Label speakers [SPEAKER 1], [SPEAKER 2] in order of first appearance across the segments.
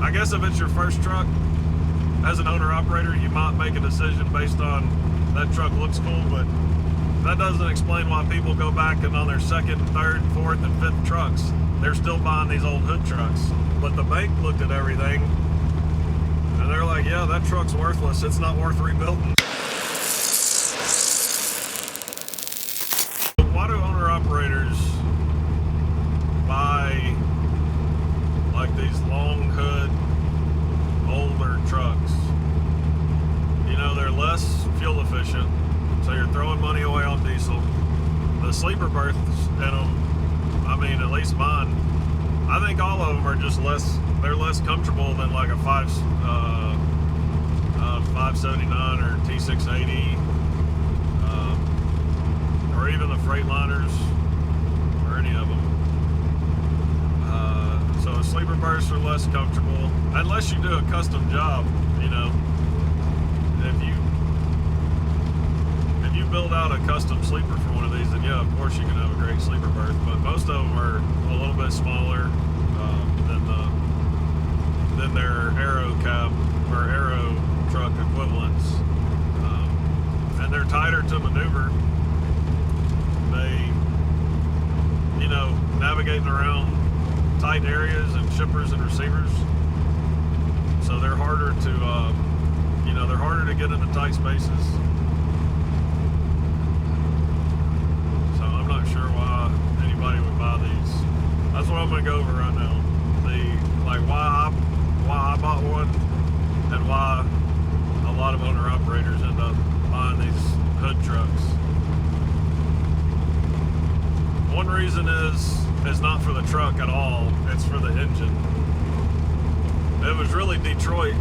[SPEAKER 1] I guess if it's your first truck, as an owner-operator, you might make a decision based on that truck looks cool, but that doesn't explain why people go back and on their second, third, fourth, and fifth trucks, they're still buying these old hood trucks. But the bank looked at everything, and they're like, yeah, that truck's worthless. It's not worth rebuilding. Why do owner-operators buy like these long hood, older trucks? You know, they're less fuel efficient, so you're throwing money away on diesel. The sleeper berths in them, I mean, at least mine, I think all of them are just they're less comfortable than like a 579 or T680, or even the Freightliners, or any of them. So sleeper berths are less comfortable, unless you do a custom job, you know. If you build out a custom sleeper for one of these, then yeah, of course you can have a great sleeper berth. But most of them are a little bit smaller than their aero cab or aero truck equivalents, and they're tighter to maneuver. They, you know, navigating around tight areas and shippers and receivers, so they're harder to, you know, they're harder to get into tight spaces. So I'm not sure why anybody would buy these. That's what I'm going to go over right now. Why I bought one, and why a lot of owner-operators end up buying these hood trucks. One reason is not for the truck at all, it's for the engine. It was really Detroit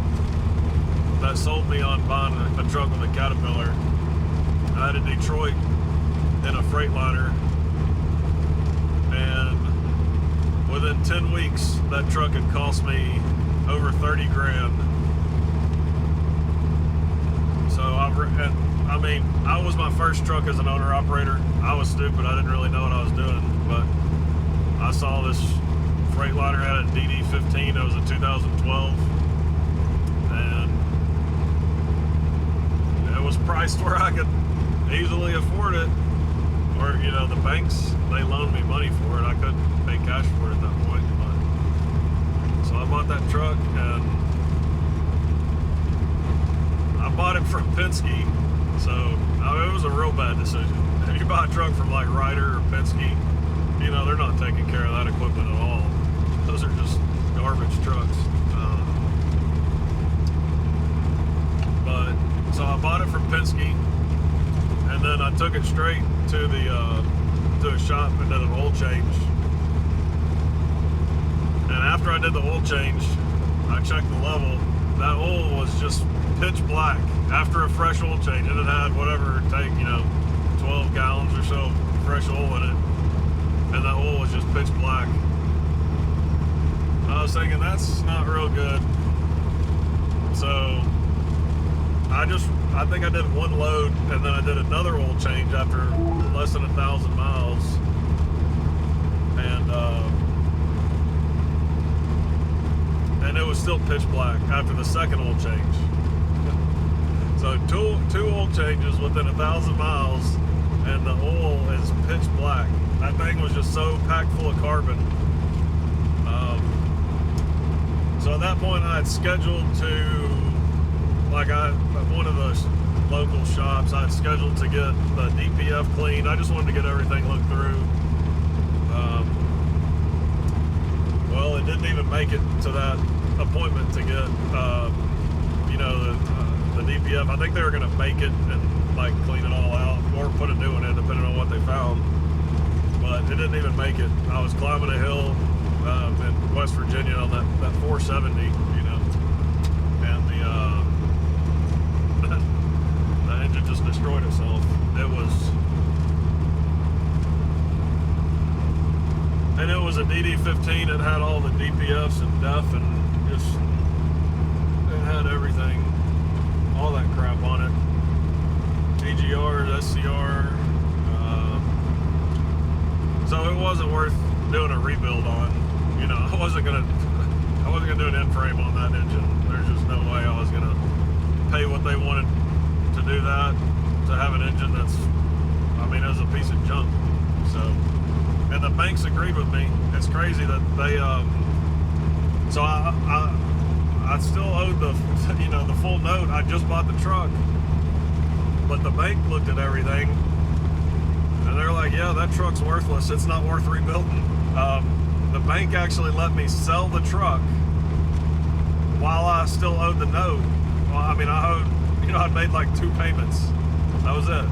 [SPEAKER 1] that sold me on buying a truck with a Caterpillar. I had a Detroit in a Freightliner, and within 10 weeks, that truck had cost me over 30 grand. So I mean, I was my first truck as an owner-operator. I was stupid, I didn't really know what I was doing, but I saw this Freightliner had a DD15, it was a 2012, and it was priced where I could easily afford it, or, you know, the banks, they loaned me money for it. I couldn't pay cash for it at that point, but so I bought that truck, and I bought it from Penske, so I mean, it was a real bad decision. If you buy a truck from like Ryder or Penske, you know, they're not taking care of that equipment at all. Those are just garbage trucks. But so I bought it from Penske, and then I took it straight to to a shop and did an oil change. And after I did the oil change, I checked the level. That oil was just pitch black after a fresh oil change, and it had whatever it take, you know, 12 gallons or so fresh oil in it, and that oil was just pitch black. I was thinking, that's not real good. So I think I did one load, and then I did another oil change after less than 1,000 miles, and it was still pitch black after the second oil change. So two oil changes within 1,000 miles, and the oil is pitch black. That thing was just so packed full of carbon. So at that point, I had scheduled to, one of those local shops, I had scheduled to get the DPF cleaned. I just wanted to get everything looked through. Well, it didn't even make it to that appointment to get, you know, the DPF. I think they were going to make it and like clean it all out, or put a new one in, depending on what they found. But it didn't even make it. I was climbing a hill in West Virginia on that 470, you know, and the engine just destroyed itself. It was a DD15. It had all the DPFs and DEF, and just, it had everything, all that crap on it. DGR, SCR, so it wasn't worth doing a rebuild on. You know, I I wasn't gonna do an end frame on that engine. There's just no way I was gonna pay what they wanted to do that, to have an engine that's, I mean, it was a piece of junk. So, and the banks agreed with me. It's crazy that they, so I still owed the, you know, the full note. I just bought the truck, but the bank looked at everything and they're like, yeah, that truck's worthless. It's not worth rebuilding. The bank actually let me sell the truck while I still owed the note. Well, I mean, I owed, you know, I'd made like 2 payments. That was it.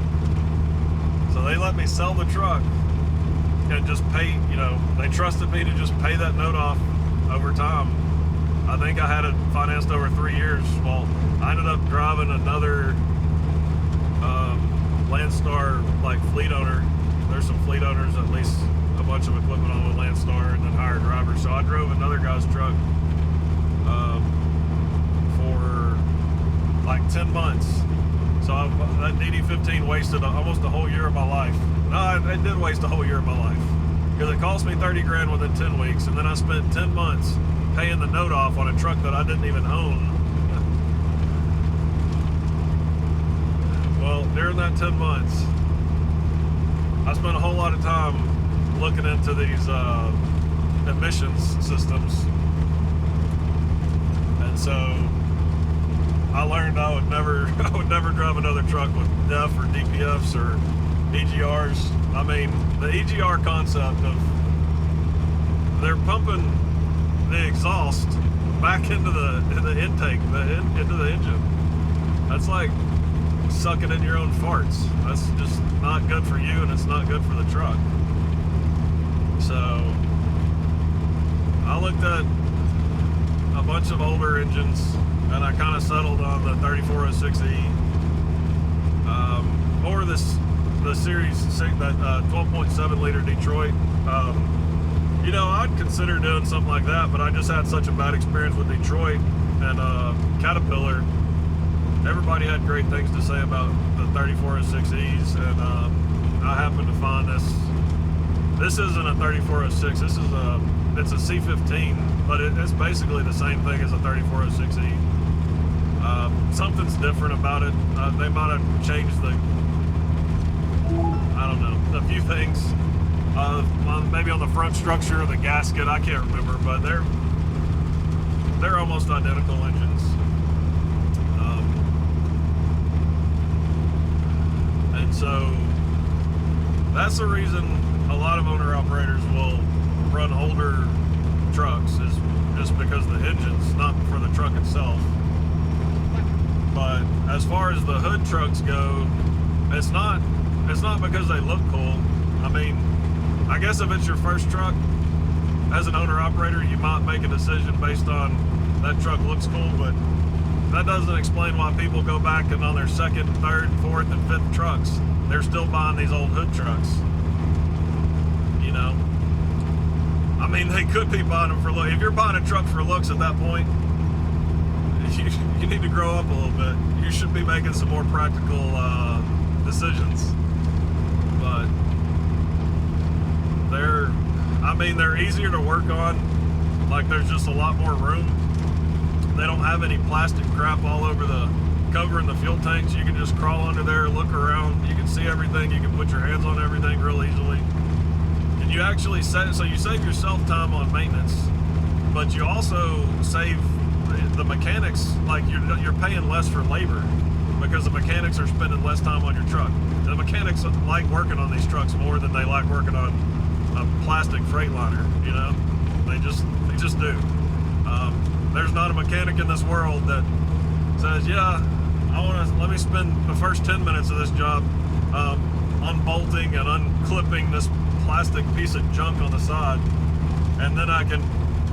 [SPEAKER 1] So they let me sell the truck and just pay, you know, they trusted me to just pay that note off over time. I think I had it financed over 3 years. Well, I ended up driving another Landstar like fleet owner. There's some fleet owners, at least a bunch of equipment on with Landstar, and then hire drivers. So I drove another guy's truck for like 10 months. So that DD15 wasted almost a whole year of my life. No, it did waste a whole year of my life, because it cost me 30 grand within 10 weeks, and then I spent 10 months paying the note off on a truck that I didn't even own. Well, during that 10 months, I spent a whole lot of time looking into these emissions systems. And so I learned I would never drive another truck with DEF or DPFs or EGRs. I mean, the EGR concept of they're pumping the exhaust back into the intake, into the engine. That's like sucking in your own farts. That's just not good for you, and it's not good for the truck. So I looked at a bunch of older engines, and I kind of settled on the 3406E or the series, that 12.7 liter Detroit. You know, I'd consider doing something like that, but I just had such a bad experience with Detroit and Caterpillar. Everybody had great things to say about the 3406Es, and I happened to find this. This isn't a 3406. This is it's a C15, but it's basically the same thing as a 3406E. Something's different about it. They might have changed I don't know, a few things. Maybe on the front structure of the gasket, I can't remember, but they're almost identical engines. And so that's the reason a lot of owner-operators will run older trucks, is just because of the engines, not for the truck itself. But as far as the hood trucks go, it's not because they look cool. I mean, I guess if it's your first truck, as an owner-operator, you might make a decision based on that truck looks cool, but that doesn't explain why people go back and on their second, third, fourth, and fifth trucks, they're still buying these old hood trucks. You know? I mean, they could be buying them for looks. If you're buying a truck for looks at that point, you need to grow up a little bit. You should be making some more practical decisions. But they're easier to work on. Like, there's just a lot more room. They don't have any plastic crap all over the cover in the fuel tanks. You can just crawl under there, look around. You can see everything. You can put your hands on everything real easily. And you actually so you save yourself time on maintenance, but you also save the mechanics. Like, you're paying less for labor because the mechanics are spending less time on your truck. The mechanics like working on these trucks more than they like working on a plastic Freightliner. You know, they just do. There's not a mechanic in this world that says, yeah, let me spend the first 10 minutes of this job unbolting and unclipping this plastic piece of junk on the side, and then I can,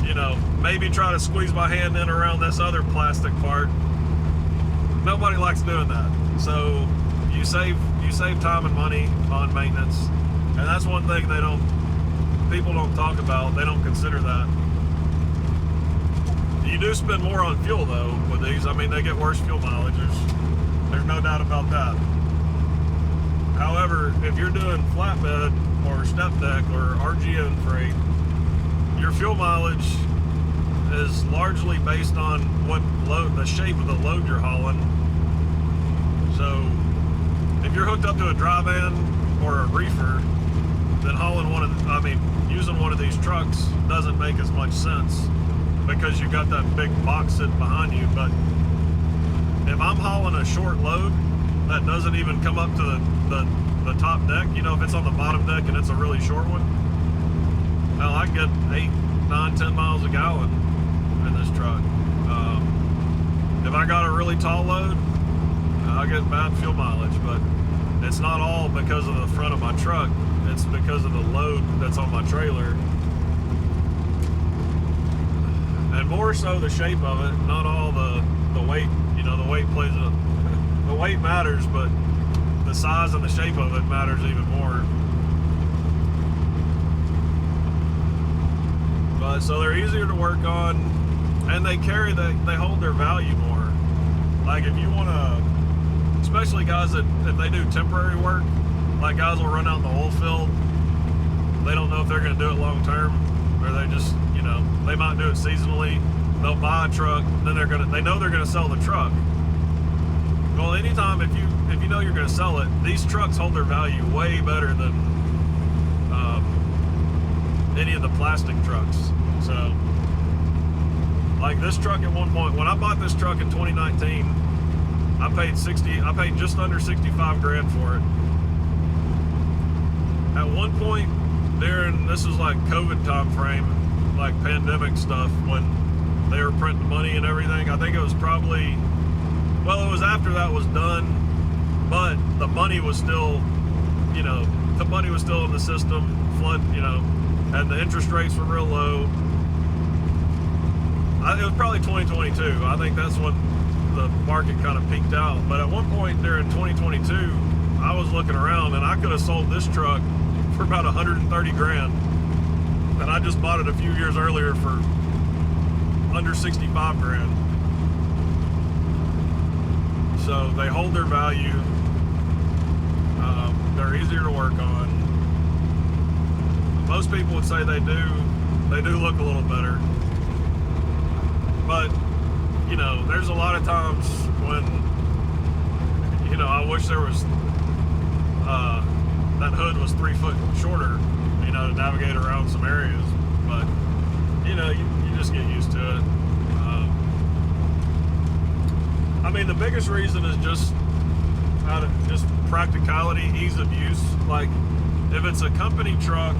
[SPEAKER 1] you know, maybe try to squeeze my hand in around this other plastic part. Nobody likes doing that. So you save time and money on maintenance, and that's one thing people don't talk about. They don't consider that. You do spend more on fuel though with these. I mean, they get worse fuel mileage. There's no doubt about that. However, if you're doing flatbed or step deck or RGN freight, your fuel mileage is largely based on what load, the shape of the load you're hauling. So if you're hooked up to a dry van or a reefer, then using one of these trucks doesn't make as much sense because you got that big box sitting behind you. But if I'm hauling a short load that doesn't even come up to the top deck, if it's on the bottom deck and it's a really short one, hell, I get 8, 9, 10 miles a gallon in this truck. If I got a really tall load, I get bad fuel mileage, but it's not all because of the front of my truck. It's because of the load that's on my trailer. And more so the shape of it, not all the weight. The weight the weight matters, but the size and the shape of it matters even more. But so they're easier to work on, and they hold their value more. Like if you want to, especially guys that if they do temporary work, like guys will run out in the oil field, they don't know if they're going to do it long term, or they just, they might do it seasonally. They'll buy a truck, then they know they're going to sell the truck. Well, anytime if you know you're going to sell it, these trucks hold their value way better than any of the plastic trucks. So, like this truck at one point, when I bought this truck in 2019, I paid just under 65 grand for it. At one point this was like COVID time frame, like pandemic stuff, when they were printing money and everything. I think it was probably, it was after that was done, but the money was still, the money was still in the system, and the interest rates were real low. It was probably 2022. I think that's when the market kind of peaked out. But at one point during 2022, I was looking around and I could have sold this truck for about 130 grand. And I just bought it a few years earlier for under 65 grand. So they hold their value. They're easier to work on. Most people would say they do look a little better. But, there's a lot of times when, I wish there was, that hood was 3 foot shorter, to navigate around some areas. But, you just get used to it. The biggest reason is just practicality, ease of use. Like, if it's a company truck,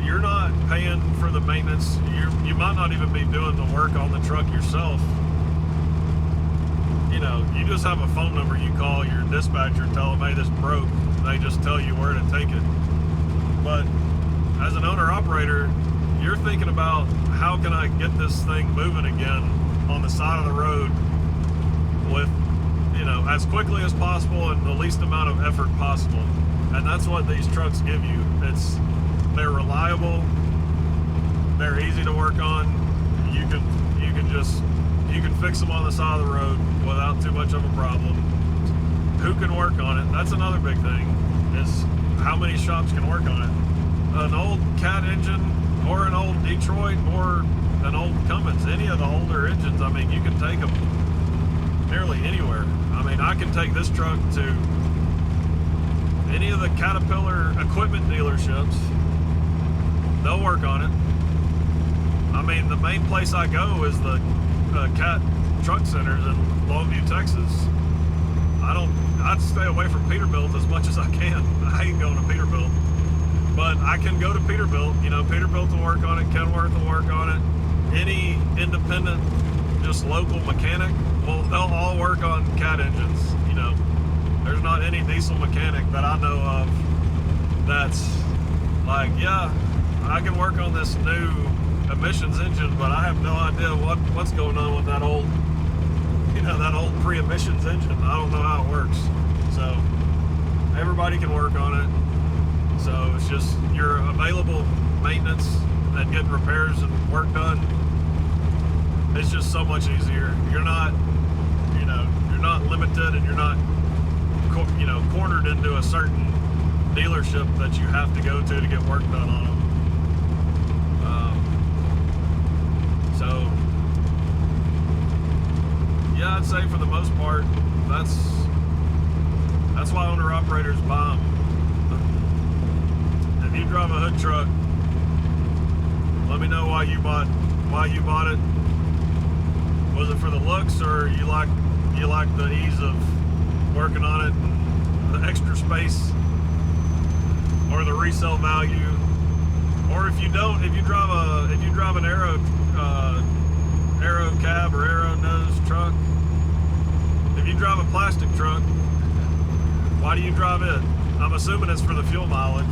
[SPEAKER 1] you're not paying for the maintenance. You might not even be doing the work on the truck yourself. You just have a phone number you call your dispatcher, tell them, hey, this broke. They just tell you where to take it. But as an owner-operator, you're thinking about how can I get this thing moving again on the side of the road with, as quickly as possible and the least amount of effort possible. And that's what these trucks give you. They're reliable, they're easy to work on. You can fix them on the side of the road without too much of a problem. Who can work on it? That's another big thing, is how many shops can work on it. An old Cat engine or an old Detroit or an old Cummins, any of the older engines, you can take them nearly anywhere. I can take this truck to any of the Caterpillar equipment dealerships. They'll work on it. The main place I go is the Cat truck centers in Longview, Texas. I'd stay away from Peterbilt as much as I can. I ain't going to Peterbilt. But I can go to Peterbilt. Peterbilt will work on it. Kenworth will work on it. Any independent, just local mechanic, they'll all work on Cat engines. There's not any diesel mechanic that I know of that's like, yeah, I can work on this new emissions engine, but I have no idea what's going on with that old, that old pre-emissions engine. I don't know how it works. So everybody can work on it. So it's just your available maintenance and getting repairs and work done. It's just so much easier. You're not limited, and you're not, cornered into a certain dealership that you have to go to get work done on them. I'd say for the most part, that's why owner-operators buy them. If you drive a hood truck, let me know why you bought it. Was it for the looks, or you like the ease of working on it, the extra space, or the resale value? Or if you drive an aero cab or aero nose truck, if you drive a plastic truck, why do you drive it? I'm assuming it's for the fuel mileage.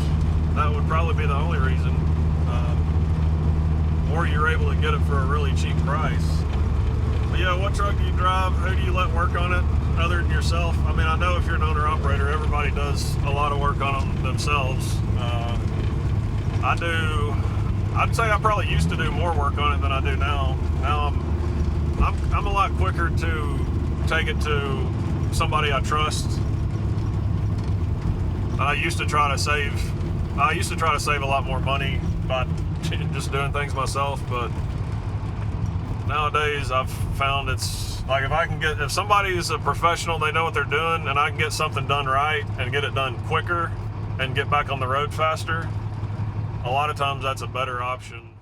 [SPEAKER 1] That would probably be the only reason. Or you're able to get it for a really cheap price. But yeah, what truck do you drive? Who do you let work on it other than yourself? I mean, I know if you're an owner-operator, everybody does a lot of work on them themselves. I do. I'd say I probably used to do more work on it than I do now. Now I'm a lot quicker to take it to somebody I trust. I used to try to save a lot more money by just doing things myself, but nowadays I've found it's like if somebody is a professional, they know what they're doing, and I can get something done right and get it done quicker and get back on the road faster, a lot of times that's a better option.